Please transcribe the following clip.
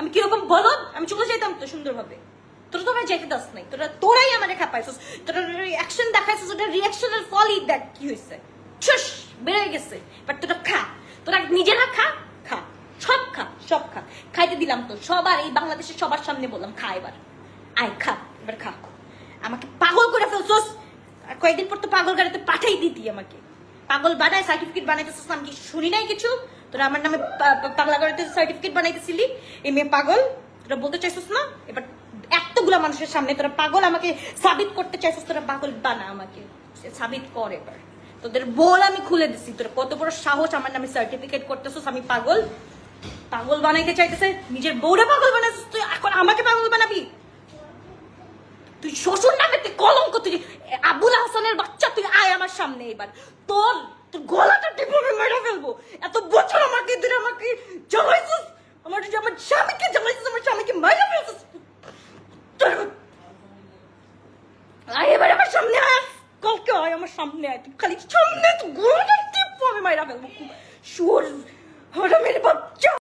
আমি কিরকম বলো, আমি চলে যাইতাম তো সুন্দরভাবে। তোরা তো আমার যেতে দাস নাই, তোরাই আমার খাপাইছিস, তোরা রিয়াকশন দেখাইছিস, ওটা রিয়াকশনের ফলই দেখ কি হয়েছে, ছুস বেড়ে গেছে। বাট তোরা খা, তোরা নিজেরা খা, খা সব খা, সব খা। খাইতে দিলাম তো সবার, এই বাংলাদেশের সবার সামনে বললাম খা, এবার আয় খা, এবার খা। আমাকে পাগল করে ফেলছোস, আর কয়েকদিন পর তো পাগল গাড়িতে পাঠাই দিতি আমাকে। পাগল বানায় সার্টিফিকেট বানাইতেছিস, আমি কি শুনি নাই কিছু? তোরা আমার নামে পাগলা গাড়িতে সার্টিফিকেট বানাইতেছিলি, এই মেয়ে পাগল, তোরা বলতে চাইছিস না? এবার এতগুলা মানুষের সামনে তোরা পাগল আমাকে সাবিত করতে চাইছিস, তোরা পাগল বানা, আমাকে সাবিত কর এবার। তোদের বল আমি খুলে দিছি, তোরা কত বড় সাহস আমার নামে সার্টিফিকেট করতেছিস, আমি পাগল, পাগল বানাইতে চাইতেছে, নিজের বউরে পাগল বানাইছিস, তুই এখন আমাকে পাগল বানাবি? তুই শ্বশুর নামে তুই কলঙ্ক, তুই আবুল হাসানের বাচ্চা, তুই আয় আমার সামনে এবার, তোর তোর গলাটা টিপে মেরে ফেলবো। এত বছর আমাকে দিলে আমাকে জ্বালাইছিস, আমার স্বামীকে জ্বালাইছিস, আমার স্বামীকে মেরে ফেলছিস। আয় এবার আমার সামনে আয়, কালকে আয় আমার সামনে আয়, তুই খালি সামনে, তুই গলাটা টিপে আমি মেরে ফেলবো। শুয়োর